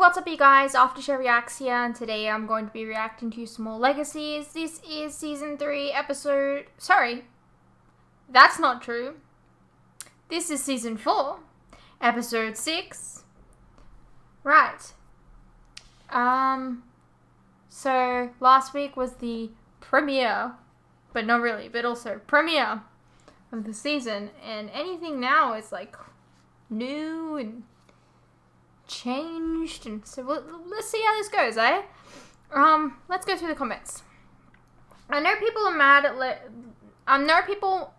what's up you guys, Aftershow Reacts here, and today I'm going to be reacting to some more Legacies. This is Season 3 episode... Sorry, that's not true. This is Season 4, Episode 6. Right. So last week was the premiere, but not really, but also premiere of the season, and anything now is like new and changed, and so let's see how this goes, eh? Let's go through the comments. I know people are mad at people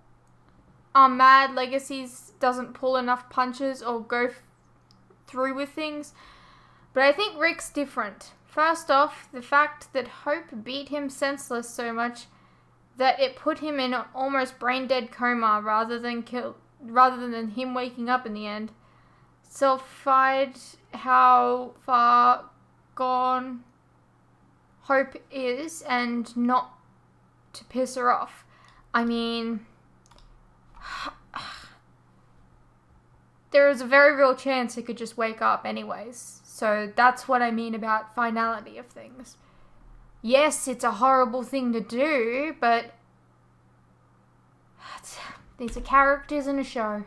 are mad Legacies doesn't pull enough punches or go through with things, but I think Rick's different. First off, the fact that Hope beat him senseless so much that it put him in an almost brain-dead coma rather than him waking up in the end. Solidified how far gone Hope is and not to piss her off. I mean, there is a very real chance he could just wake up anyways. So that's what I mean about finality of things. Yes, it's a horrible thing to do, but these are characters in a show.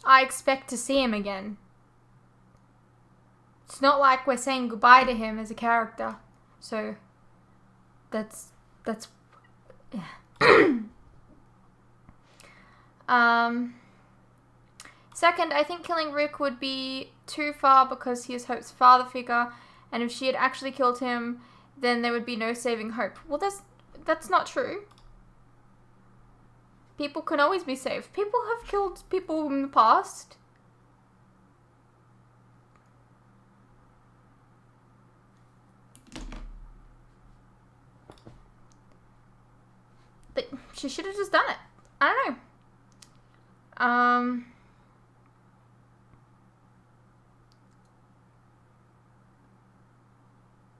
I expect to see him again. It's not like we're saying goodbye to him as a character. So that's Second, I think killing Rick would be too far because he is Hope's father figure, and if she had actually killed him, then there would be no saving Hope. Well, that's not true. People can always be saved. People have killed people in the past. But she should have just done it. I don't know.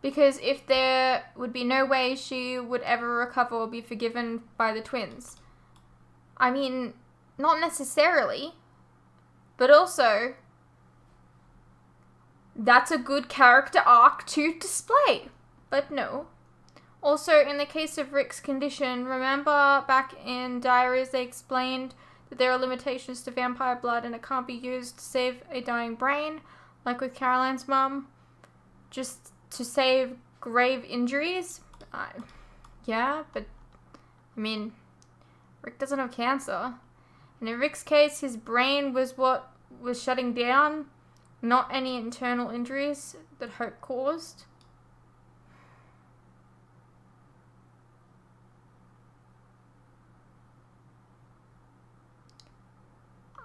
Because if there would be no way she would ever recover or be forgiven by the twins. I mean, not necessarily, but also, that's a good character arc to display, but no. Also, in the case of Rick's condition, remember back in Diaries they explained that there are limitations to vampire blood and it can't be used to save a dying brain, like with Caroline's mum, just to save grave injuries? Yeah, but, I mean, Rick doesn't have cancer. And in Rick's case, his brain was what was shutting down, not any internal injuries that Hope caused.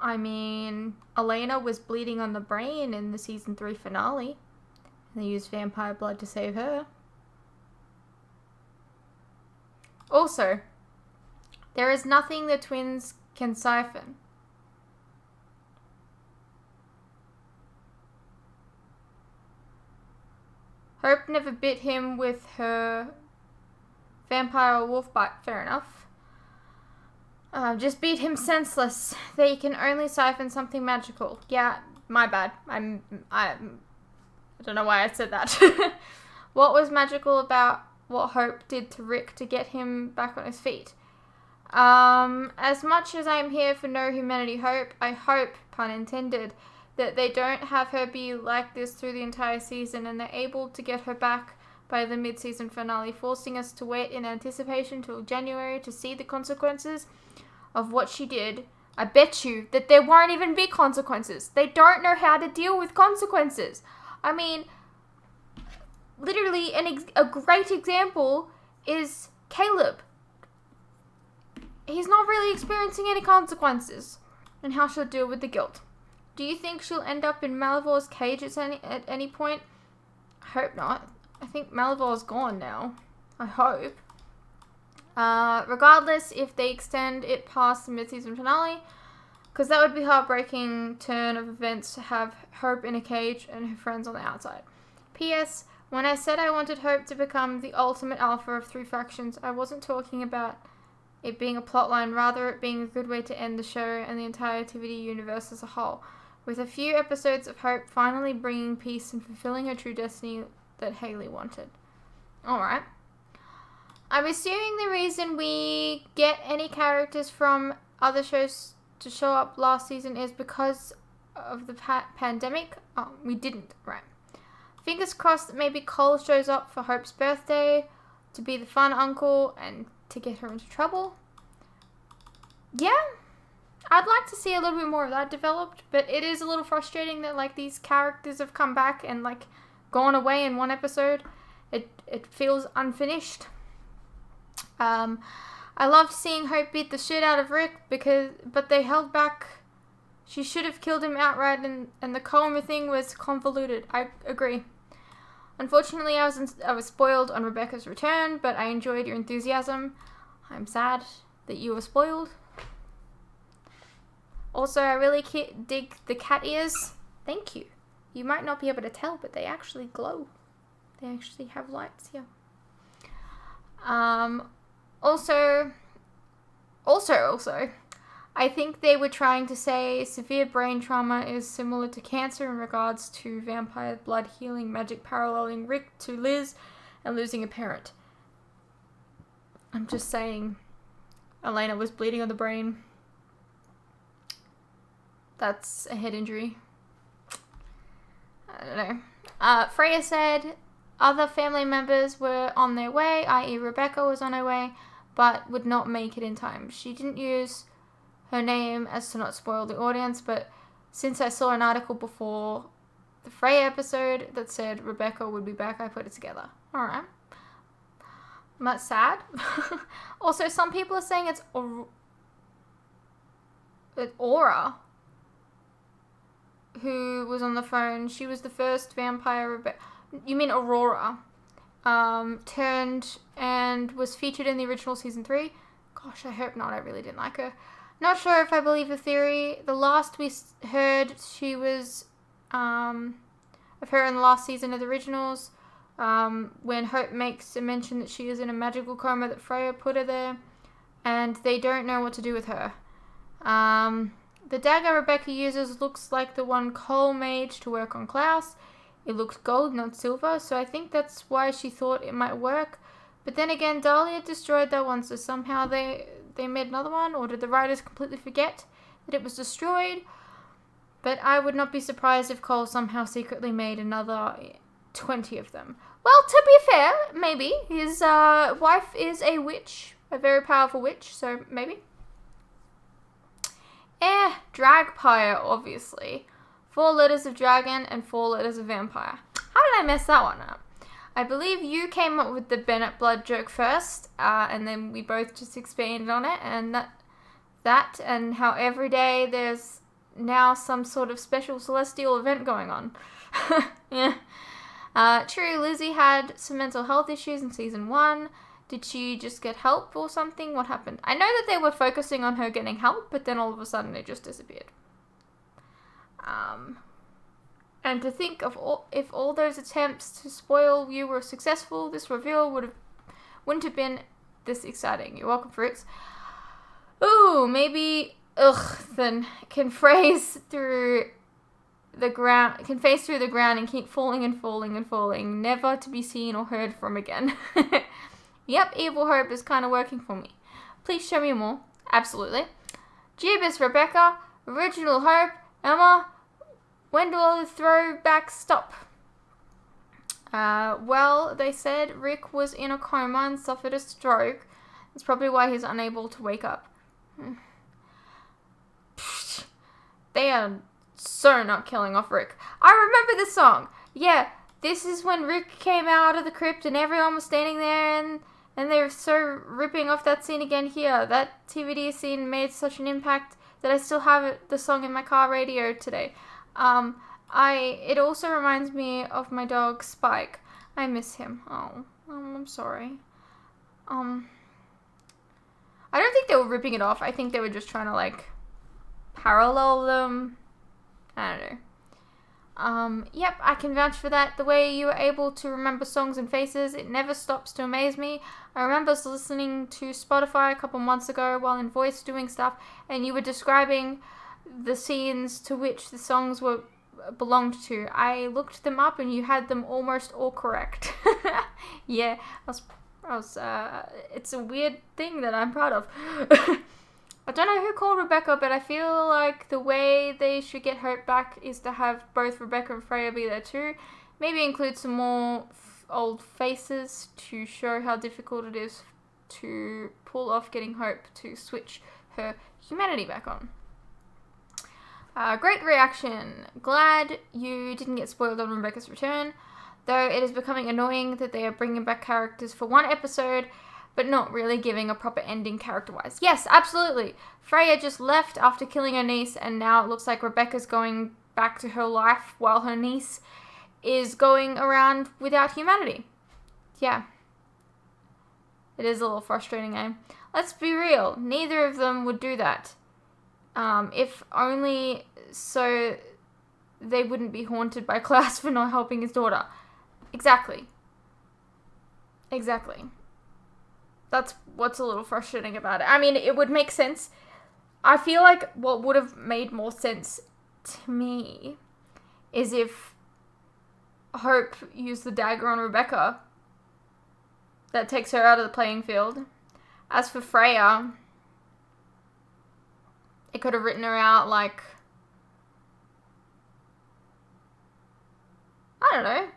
I mean, Elena was bleeding on the brain in the season 3 finale. And they used vampire blood to save her. Also, there is nothing the twins can siphon. Hope never bit him with her vampire wolf bite. Fair enough. Just beat him senseless. They can only siphon something magical. Yeah, my bad. I don't know why I said that. What was magical about what Hope did to Rick to get him back on his feet? As much as I'm here for no humanity Hope, I hope, pun intended, that they don't have her be like this through the entire season and they're able to get her back by the mid-season finale, forcing us to wait in anticipation till January to see the consequences of what she did. I bet you that there won't even be consequences. They don't know how to deal with consequences. I mean, literally a great example is Caleb. He's not really experiencing any consequences, and how she'll deal with the guilt. Do you think she'll end up in Malivor's cage at any point? I hope not. I think Malivor's gone now. I hope. Regardless, if they extend it past the mid-season finale, because that would be a heartbreaking turn of events to have Hope in a cage and her friends on the outside. P.S. When I said I wanted Hope to become the ultimate alpha of 3 factions, I wasn't talking about it being a plotline, rather it being a good way to end the show and the entire TV universe as a whole. with a few episodes of Hope finally bringing peace and fulfilling her true destiny that Haley wanted. Alright. I'm assuming the reason we get any characters from other shows to show up last season is because of the pandemic. Oh, we didn't, right. Fingers crossed that maybe Cole shows up for Hope's birthday to be the fun uncle and to get her into trouble. Yeah, I'd like to see a little bit more of that developed, but it is a little frustrating that like these characters have come back and like gone away in one episode. It feels unfinished. I loved seeing Hope beat the shit out of Rick but they held back. She should have killed him outright, and the coma thing was convoluted. I agree. Unfortunately, I was spoiled on Rebecca's return, but I enjoyed your enthusiasm. I'm sad that you were spoiled. Also, I really dig the cat ears. Thank you. You might not be able to tell, but they actually glow. They actually have lights here. Also, I think they were trying to say severe brain trauma is similar to cancer in regards to vampire blood healing magic paralleling Rick to Liz and losing a parent. I'm just saying, Elena was bleeding on the brain. That's a head injury. I don't know. Freya said other family members were on their way, i.e. Rebecca was on her way, but would not make it in time. She didn't use her name as to not spoil the audience, but since I saw an article before the Freya episode that said Rebecca would be back, I put it together. Alright. That's sad. Also, some people are saying it's Aura who was on the phone. She was the first vampire Rebecca. You mean Aurora. Turned and was featured in the original season 3. Gosh, I hope not. I really didn't like her. Not sure if I believe the theory. The last we heard, she was of her in the last season of the originals. When Hope makes a mention that she is in a magical coma, that Freya put her there, and they don't know what to do with her. The dagger Rebecca uses looks like the one Cole made to work on Klaus. It looked gold, not silver, so I think that's why she thought it might work. But then again, Dahlia destroyed that one, so somehow they made another one, or did the writers completely forget that it was destroyed? But I would not be surprised if Cole somehow secretly made another 20 of them. Well, to be fair, maybe. His wife is a witch, a very powerful witch, so maybe. Dragpire, obviously. 4 letters of dragon and 4 letters of vampire. How did I mess that one up? I believe you came up with the Bennett blood joke first, and then we both just expanded on it, and that and how every day there's now some sort of special celestial event going on. Yeah. True, Lizzie had some mental health issues in season 1. Did she just get help or something? What happened? I know that they were focusing on her getting help, but then all of a sudden it just disappeared. And to think of if all those attempts to spoil you were successful, this reveal wouldn't have been this exciting. You're welcome, Fruits. Ooh, maybe then can phase through the ground and keep falling and falling and falling, never to be seen or heard from again. Yep, Evil Hope is kind of working for me. Please show me more. Absolutely. Jeebus, Rebecca, Original Hope, Emma, when do all the throwbacks stop? Well, they said Rick was in a coma and suffered a stroke. That's probably why he's unable to wake up. They are so not killing off Rick. I remember this song. Yeah, this is when Rick came out of the crypt and everyone was standing there and they were so ripping off that scene again here. That TVD scene made such an impact that I still have the song in my car radio today. It also reminds me of my dog Spike. I miss him. Oh, I'm sorry. I don't think they were ripping it off. I think they were just trying to like parallel them. I don't know. Yep, I can vouch for that. The way you were able to remember songs and faces, it never stops to amaze me. I remember listening to Spotify a couple months ago while in voice doing stuff, and you were describing the scenes to which the songs were belonged to. I looked them up and you had them almost all correct. Yeah, it's a weird thing that I'm proud of. I don't know who called Rebecca, but I feel like the way they should get Hope back is to have both Rebecca and Freya be there too. Maybe include some more old faces to show how difficult it is to pull off getting Hope to switch her humanity back on. Great reaction. Glad you didn't get spoiled on Rebecca's return, though it is becoming annoying that they are bringing back characters for one episode, but not really giving a proper ending character-wise. Yes, absolutely. Freya just left after killing her niece, and now it looks like Rebecca's going back to her life while her niece is going around without humanity. Yeah. It is a little frustrating, eh? Let's be real. Neither of them would do that. If only so they wouldn't be haunted by Klaus for not helping his daughter. Exactly. Exactly. That's what's a little frustrating about it. I mean, it would make sense. I feel like what would have made more sense to me is if Hope used the dagger on Rebecca. That takes her out of the playing field. As for Freya, it could have written her out like, I don't know.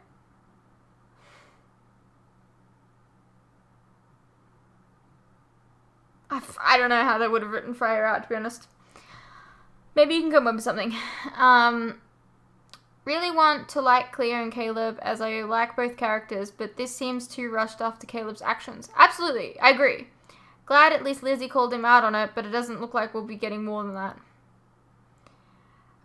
I don't know how they would have written Freya out, to be honest. Maybe you can come up with something. Really want to like Cleo and Caleb, as I like both characters, but this seems too rushed after Caleb's actions. Absolutely, I agree. Glad at least Lizzie called him out on it, but it doesn't look like we'll be getting more than that.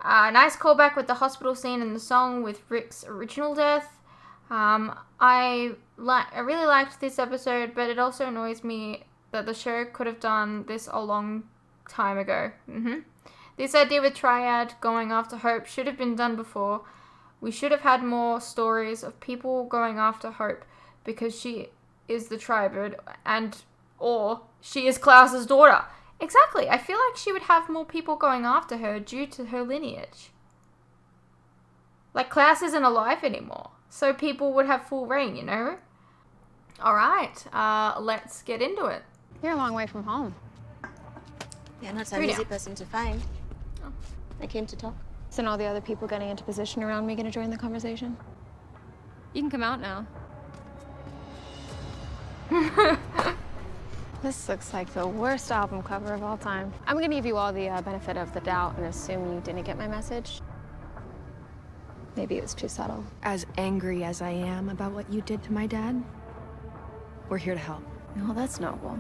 Nice callback with the hospital scene and the song with Rick's original death. I really liked this episode, but it also annoys me that the show could have done this a long time ago. This idea with Triad going after Hope should have been done before. We should have had more stories of people going after Hope because she is the Tribird or she is Klaus's daughter. Exactly. I feel like she would have more people going after her due to her lineage. Like, Klaus isn't alive anymore, so people would have full reign, you know? Alright, let's get into it. You're a long way from home. Yeah, not an easy person to find. Oh. I came to talk. Isn't all the other people getting into position around me gonna join the conversation? You can come out now. This looks like the worst album cover of all time. I'm gonna give you all the benefit of the doubt and assume you didn't get my message. Maybe it was too subtle. As angry as I am about what you did to my dad, we're here to help. Well, that's noble.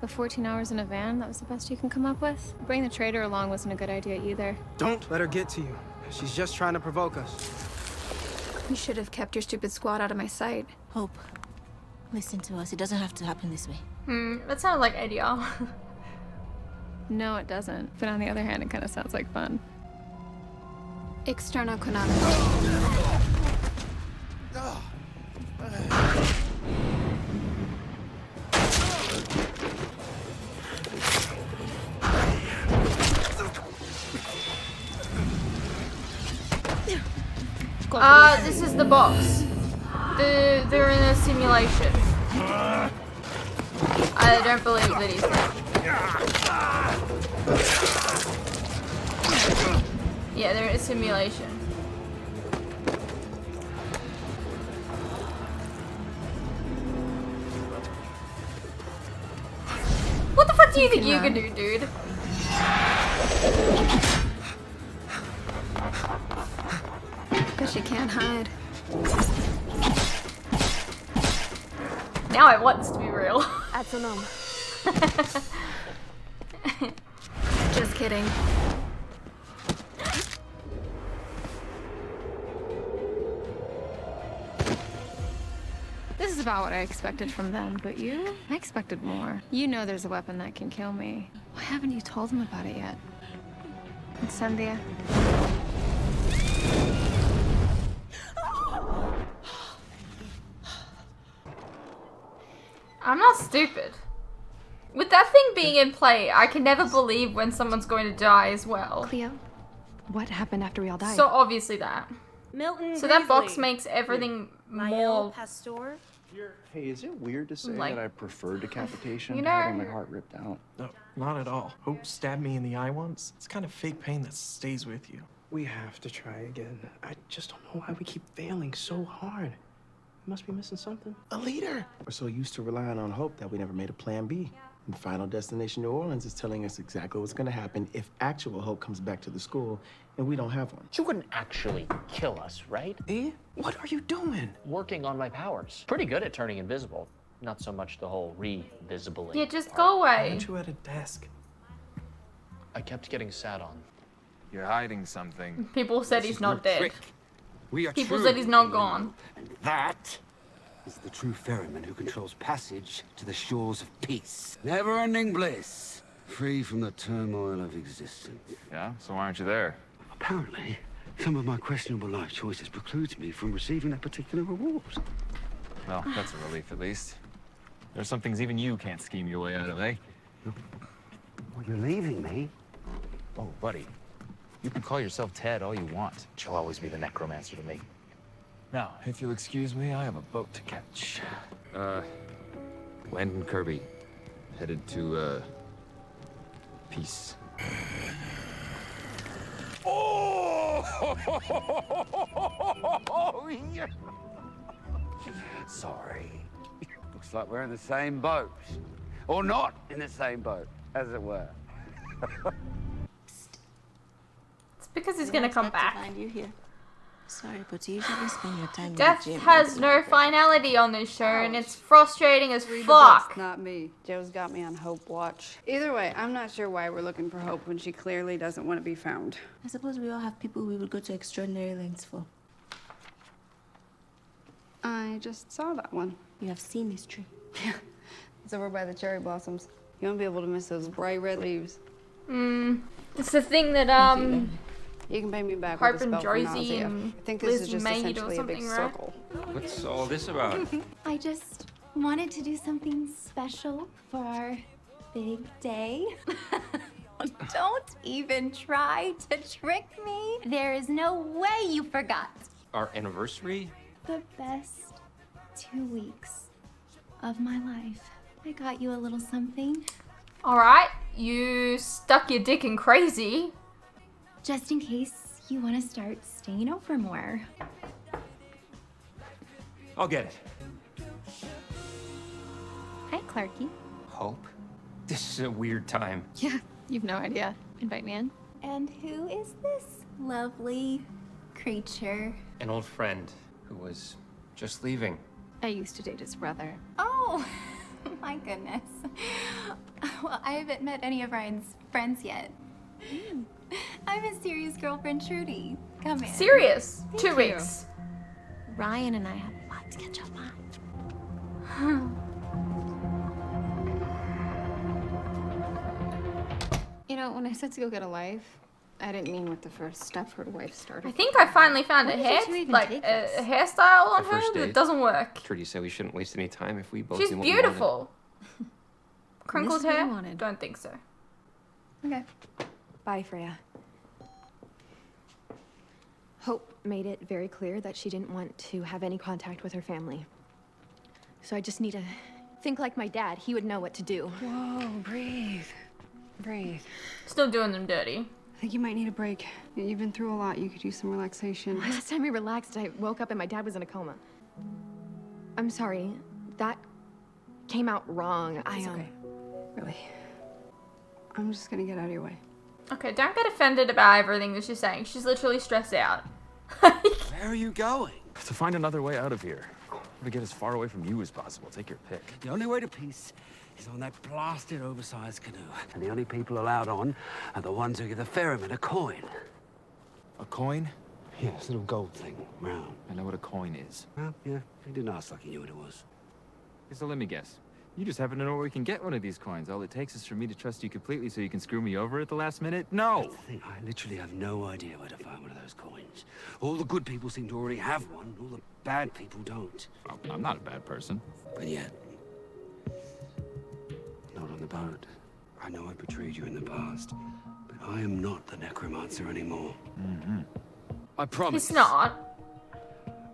The 14 hours in a van, that was the best you can come up with? Bringing the traitor along wasn't a good idea either. Don't let her get to you. She's just trying to provoke us. You should have kept your stupid squad out of my sight. Hope, listen to us. It doesn't have to happen this way. That sounds like ADR. No, it doesn't. But on the other hand, it kind of sounds like fun. Externo canonical. This is the box. They're in a simulation. I don't believe that he's there. Yeah, they're in a simulation. What the fuck do you think you can do, dude? But she can't hide. Now it wants to be real. That's a no. Just kidding. This is about what I expected from them, but you? I expected more. You know there's a weapon that can kill me. Why haven't you told them about it yet? Incendia. I'm not stupid. With that thing being in play, I can never believe when someone's going to die as well. Cleo, what happened after we all died? So obviously that. Milton So that box Grizzly. makes everything Mael more... Pastor. Hey, is it weird to say Like, that I prefer decapitation you to having my know- heart ripped out? No, not at all. Hope stabbed me in the eye once. It's kind of fake pain that stays with you. We have to try again. I just don't know why we keep failing so hard. We must be missing something. A leader! We're so used to relying on hope that we never made a plan B. And Final Destination New Orleans is telling us exactly what's going to happen if actual hope comes back to the school and we don't have one. You wouldn't actually kill us, right? Eh? What are you doing? Working on my powers. Pretty good at turning invisible. Not so much the whole re-visibling. Yeah, just go away. Aren't you at a desk? I kept getting sat on. You're hiding something. People said he's not dead. We are People true. said he's not gone. And that is the true ferryman who controls passage to the shores of peace. Never-ending bliss, free from the turmoil of existence. Yeah? So why aren't you there? Apparently, some of my questionable life choices precludes me from receiving that particular reward. Well, that's a relief at least. There's some things even you can't scheme your way out of, eh? Well, you're leaving me? Oh, buddy. You can call yourself Ted all you want. But you'll always be the necromancer to me. Now, if you'll excuse me, I have a boat to catch. Landon Kirby. Headed to, Peace. Oh, yeah. Sorry. Looks like we're in the same boat. Or not in the same boat, as it were. It's because he's gonna come back. Find you here. Sorry, but you usually spend your time Death in the gym. has no finality on this show, and it's frustrating as Read the fuck. books, not me. Joe's got me on Hope watch. Either way, I'm not sure why we're looking for Hope when she clearly doesn't want to be found. I suppose we all have people we would go to extraordinary lengths for. I just saw that one. You have seen this tree. Yeah, it's over by the cherry blossoms. You won't be able to miss those bright red leaves. It's the thing that You can pay me back Hope with a and spell for Josie nausea. and I think this Liz is just made or essentially a big something, right? circle. What's all this about? I just wanted to do something special for our big day. Don't even try to trick me. There is no way you forgot. Our anniversary? The best 2 weeks of my life. I got you a little something. Alright, you stuck your dick in crazy. Just in case you want to start staying over more. I'll get it. Hi, Clarky. Hope? This is a weird time. Yeah, you've no idea. Invite me in. And who is this lovely creature? An old friend who was just leaving. I used to date his brother. Oh, my goodness. Well, I haven't met any of Ryan's friends yet. I'm his serious girlfriend, Trudy. Come in. Serious? Thank 2 you. weeks. Ryan and I have a lot to catch up on. You know, when I said to go get a life, I didn't mean with the first step her wife started. I think I finally found When a did you hair, two even like take a this? hairstyle on The her first that date? doesn't work. Trudy said we shouldn't waste any time if we both She's do what we wanted. beautiful. Crinkled This is what hair? you wanted. Don't think so. Okay. Bye, Freya. Hope made it very clear that she didn't want to have any contact with her family. So I just need to think like my dad. He would know what to do. Whoa, breathe. Breathe. Still doing them dirty. I think you might need a break. You've been through a lot. You could use some relaxation. Last time we relaxed, I woke up and my dad was in a coma. I'm sorry. That came out wrong. It's okay. Really. I'm just gonna get out of your way. Okay, don't get offended about everything that she's saying. She's literally stressed out. Where are you going? To find another way out of here. To get as far away from you as possible. Take your pick. The only way to peace is on that blasted oversized canoe. And the only people allowed on are the ones who give the ferryman a coin. A coin? Yeah, this little gold thing, round. I know what a coin is. Well, yeah, he didn't ask like he knew what it was. So let me guess. You just happen to know where we can get one of these coins. All it takes is for me to trust you completely so you can screw me over at the last minute? No! That's the thing, I literally have no idea where to find one of those coins. All the good people seem to already have one. All the bad people don't. I'm not a bad person. But yet, not on the boat. I know I betrayed you in the past, but I am not the necromancer anymore. I promise. He's not.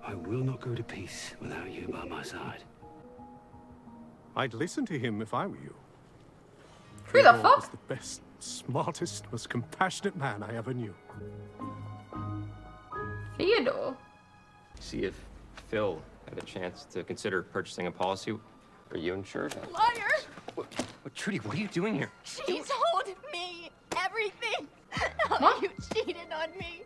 I will not go to peace without you by my side. I'd listen to him if I were you. Who the Theodore fuck? was the best, smartest, most compassionate man I ever knew. Theodore? See if Phil had a chance to consider purchasing a policy. Are you insured? Liar! What, Trudy, what are you doing here? She told me everything. How What? you cheated on me.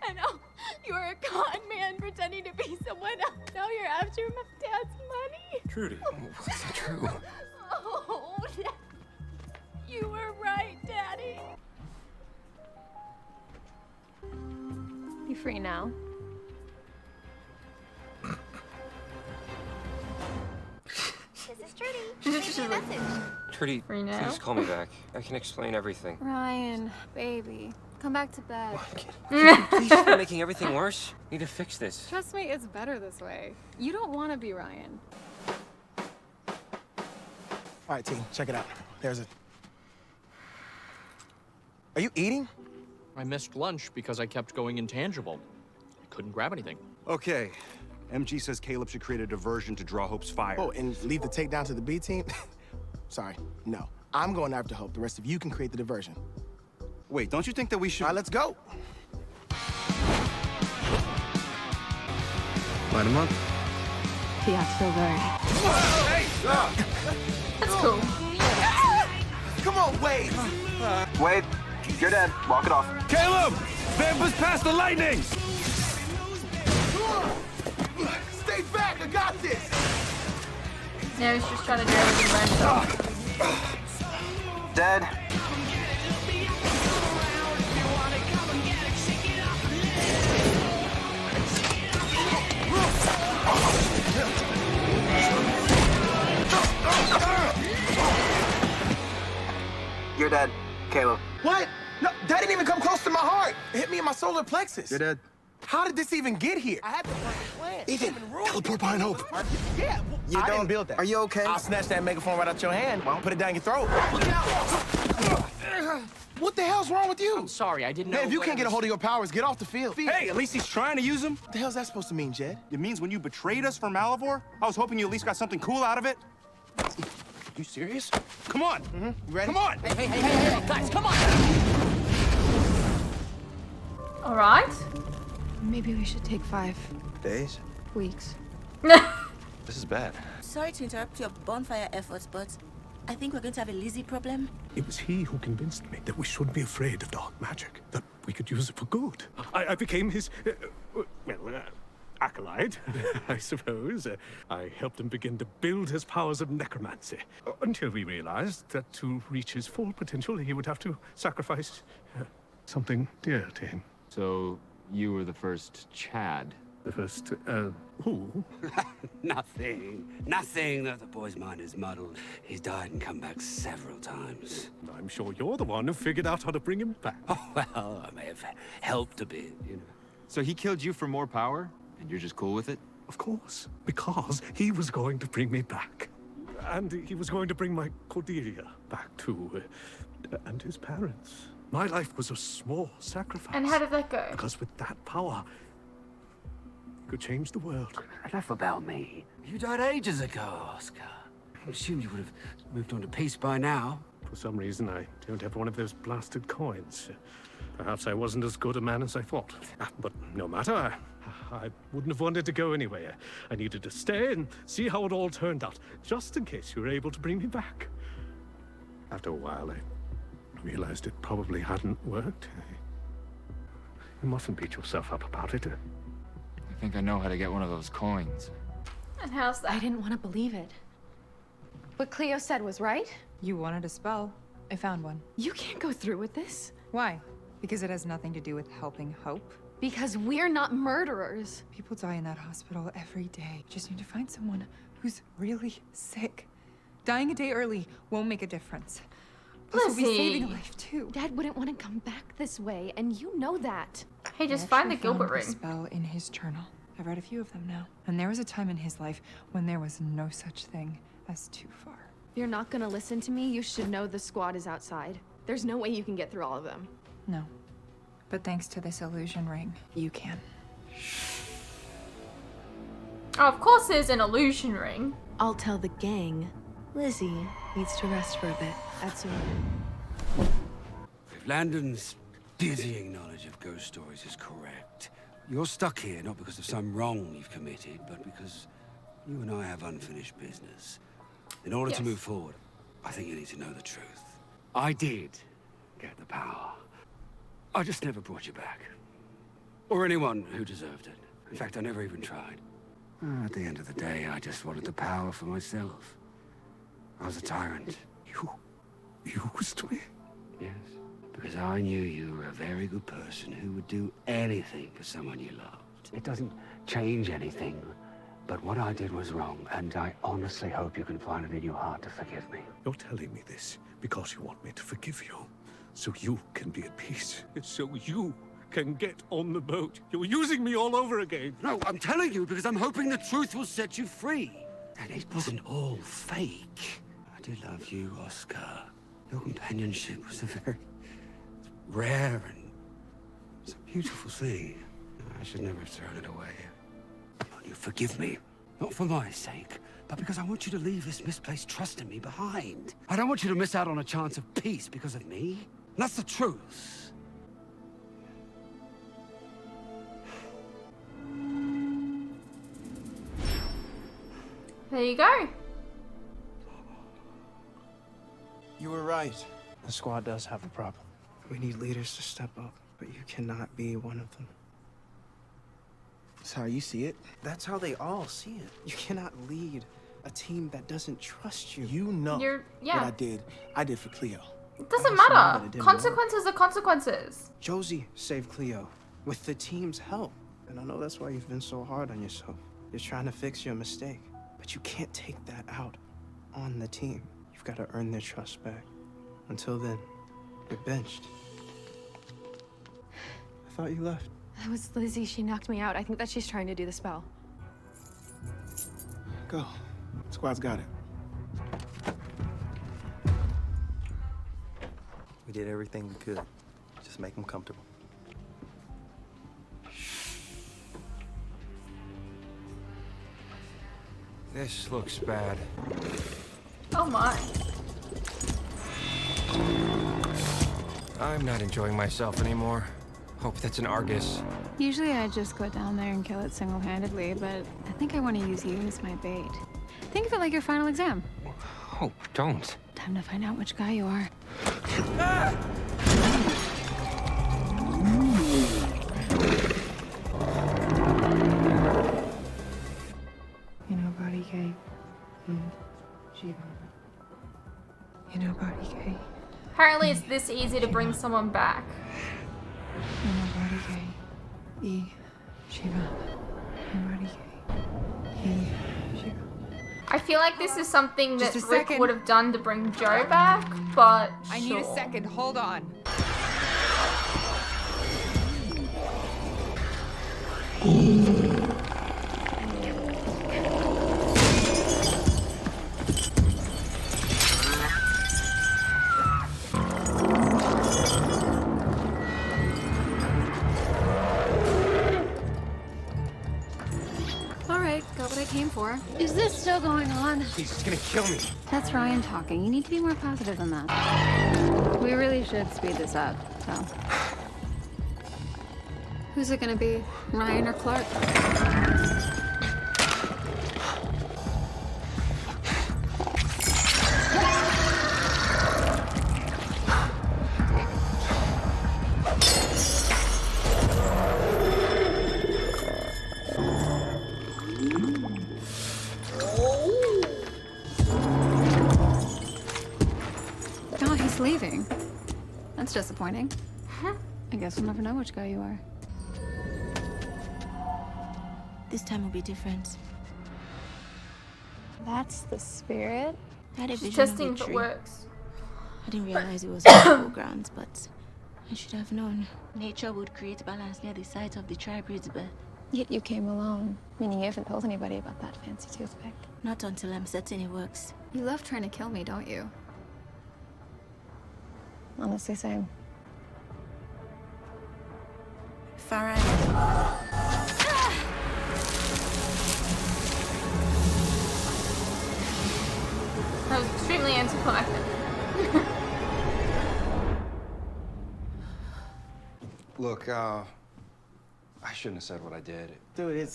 And how you were a con man pretending to be someone else. Now you're after my dad's money. Trudy. That's not true. Oh, you were right, Daddy. You free now? This is Trudy. She's Leave me a message. Trudy, Free now? please call me back. I can explain everything. Ryan, baby, come back to bed. Please stop making everything worse. Need to fix this. Trust me, it's better this way. You don't want to be Ryan. All right, team, check it out. There's a... Are you eating? I missed lunch because I kept going intangible. I couldn't grab anything. Okay. MG says Caleb should create a diversion to draw Hope's fire. Oh, and leave the takedown to the B team? Sorry, no. I'm going after Hope. The rest of you can create the diversion. Wait, don't you think that we should... All right, let's go. Light him up. Piazza Verde. That's cool. Come on, Wade. Wade, you're dead. Walk it off. Caleb! Vampers past the lightning! Stay back, I got this. Now he's just trying to do everything by himself. Dead. You're dead, Caleb. What? No, that didn't even come close to my heart. It hit me in my solar plexus. You're dead. How did this even get here? I had the perfect plan. Ethan, teleport behind Hope. Yeah, You I don't- didn't build that. Are you okay? I'll snatch that megaphone right out your hand. Put it down your throat. What the hell's wrong with you? I'm sorry, I didn't know. Man, if you what can't I get a was- hold of your powers, get off the field. Hey, at least he's trying to use them. What the hell's that supposed to mean, Jed? It means when you betrayed us for Malivore, I was hoping you at least got something cool out of it. You serious? Come on. You ready? Come on. Hey, guys, come on! All right. Maybe we should take 5 Days? weeks. This is bad. Sorry to interrupt your bonfire efforts, but I think we're going to have a Lizzie problem. It was he who convinced me that we shouldn't be afraid of dark magic, that we could use it for good. I became his, acolyte, I suppose. I helped him begin to build his powers of necromancy, until we realized that to reach his full potential, he would have to sacrifice something dear to him. So you were the first Chad. The first, who? Nothing. Nothing that the boy's mind is muddled. He's died and come back several times. I'm sure you're the one who figured out how to bring him back. Oh, well, I may have helped a bit, you know. So he killed you for more power? And you're just cool with it? Of course, because he was going to bring me back. And he was going to bring my Cordelia back too, and his parents. My life was a small sacrifice. And how did that go? Because with that power, you could change the world. Enough about me. You died ages ago, Oscar. I assumed you would have moved on to peace by now. For some reason, I don't have one of those blasted coins. Perhaps I wasn't as good a man as I thought. But no matter, I wouldn't have wanted to go anywhere. I needed to stay and see how it all turned out, just in case you were able to bring me back. After a while, I realized it probably hadn't worked. You mustn't beat yourself up about it. I think I know how to get one of those coins. And how's that? I didn't want to believe it. What Cleo said was right. You wanted a spell. I found one. You can't go through with this. Why? Because it has nothing to do with helping Hope? Because we're not murderers. People die in that hospital every day. Just need to find someone who's really sick. Dying a day early won't make a difference. Plus, we'll be saving a life too. Dad wouldn't want to come back this way, and you know that. Hey, just I find the actually Gilbert found ring. a spell in his journal. I've read a few of them now. And there was a time in his life when there was no such thing as too far. If you're not gonna listen to me, you should know the squad is outside. There's no way you can get through all of them. No. But thanks to this illusion ring, you can. Oh, of course there's an illusion ring. I'll tell the gang. Lizzie needs to rest for a bit. That's all. If Landon's dizzying knowledge of ghost stories is correct, you're stuck here not because of some wrong you've committed, but because you and I have unfinished business. In order to move forward, I think you need to know the truth. I did get the power. I just never brought you back. Or anyone who deserved it. In fact, I never even tried. At the end of the day, I just wanted the power for myself. I was a tyrant. You used me? Yes. Because I knew you were a very good person who would do anything for someone you loved. It doesn't change anything, but what I did was wrong, and I honestly hope you can find it in your heart to forgive me. You're telling me this because you want me to forgive you, so you can be at peace, so you can get on the boat. You're using me all over again. No, I'm telling you because I'm hoping the truth will set you free. And it wasn't all fake. I did love you, Oscar. Your companionship was a very rare and it's a beautiful thing. I should never have thrown it away. You forgive me, not for my sake, but because I want you to leave this misplaced trust in me behind. I don't want you to miss out on a chance of peace because of me. And that's the truth. There you go. You were right. The squad does have a problem. We need leaders to step up, but you cannot be one of them. That's how you see it? That's how they all see it. You cannot lead a team that doesn't trust you. You know yeah. what I did for Cleo. It doesn't I also know matter. that it didn't Consequences are consequences. Josie saved Cleo with the team's help. And I know that's why you've been so hard on yourself. You're trying to fix your mistake. But you can't take that out on the team. You've got to earn their trust back. Until then, you're benched. I thought you left. That was Lizzie. She knocked me out. I think that she's trying to do the spell. Go. Squad's got it. We did everything we could. Just make them comfortable. This looks bad. Oh my. I'm not enjoying myself anymore. Hope that's an Argus. Usually I just go down there and kill it single-handedly, but I think I want to use you as my bait. Think of it like your final exam. Oh, don't. Time to find out which guy you are. You know Body K? You know Body K? Apparently it's this easy to bring someone back. You know Body K? E. Shiva. You know Body K? E. Shiva. I feel like this is something that Just a Rick second. would have done to bring Joe back, but I need a second. Hold on. All right, got what I came for. Is this still going on? He's just gonna kill me. That's Ryan talking. You need to be more positive than that. We really should speed this up, so. Who's it gonna be? Ryan or Clark? Oh, he's leaving. That's disappointing. I guess we'll never know which guy you are. This time will be different. That's the spirit. I had a She's vision of testing if it victory. works. I didn't realize it was on grounds, but I should have known. Nature would create balance near the site of the tribreed's birth. Yet you came alone, meaning you haven't told anybody about that fancy toothpick. Not until I'm certain it works. You love trying to kill me, don't you? Honestly, same. Farah. That was extremely anticlimactic. Look, I shouldn't have said what I did. Dude,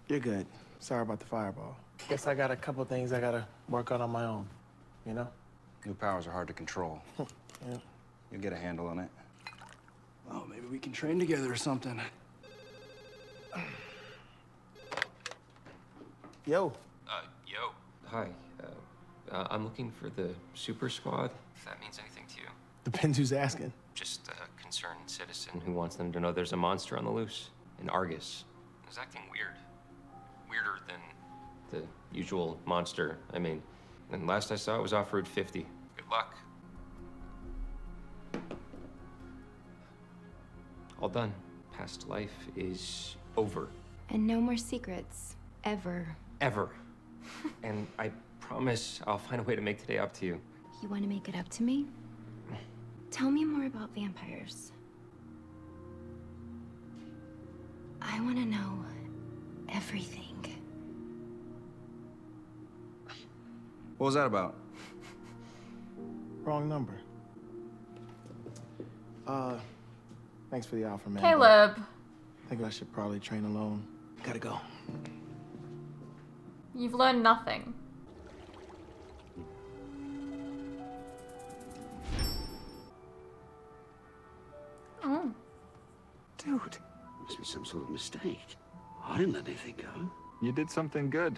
you're good. Sorry about the fireball. Guess I got a couple things I gotta work on my own, you know? New powers are hard to control. Yeah. You'll get a handle on it. Well, maybe we can train together or something. Yo. Yo. Hi. I'm looking for the super squad, if that means anything to you. Depends who's asking. Just a concerned citizen who wants them to know there's a monster on the loose. An Argus. He's acting weird. Weirder than the usual monster, I mean. And last I saw it was off Route 50. Good luck. All done. Past life is over. And no more secrets. Ever. Ever. And I promise I'll find a way to make today up to you. You want to make it up to me? Tell me more about vampires. I want to know everything. What was that about? Wrong number. Thanks for the offer, man. Caleb. I think I should probably train alone. Gotta go. You've learned nothing. Oh. Dude, must be some sort of mistake. I didn't let anything go. You did something good.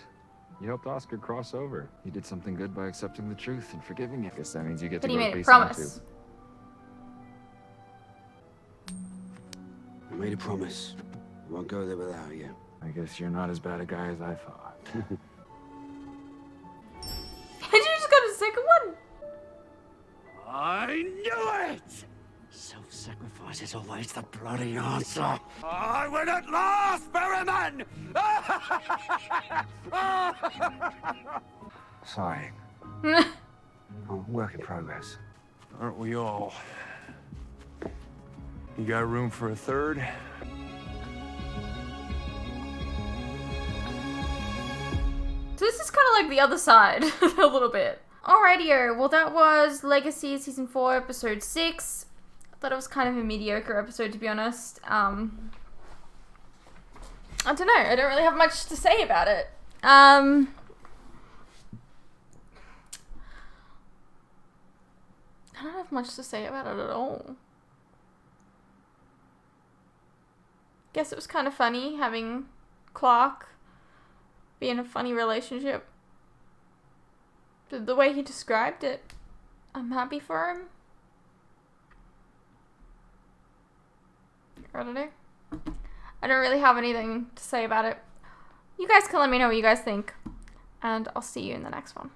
You helped Oscar cross over. You did something good by accepting the truth and forgiving you. I guess that means you get But to he go made to a peace promise. I made a promise. I won't go there without you. I guess you're not as bad a guy as I thought. Did you just got a second one? I knew it! Self-sacrifice is always the bloody answer. I win at last, Berryman! Sorry. Work in progress. Aren't we all? You got room for a third? So this is kind of like the other side, a little bit. Alrighty, well that was Legacies Season 4, Episode 6. I thought it was kind of a mediocre episode, to be honest. I don't know, I don't really have much to say about it. I don't have much to say about it at all. Guess it was kind of funny having Clark be in a funny relationship. But the way he described it, I'm happy for him. I don't know. I don't really have anything to say about it. You guys can let me know what you guys think. And I'll see you in the next one.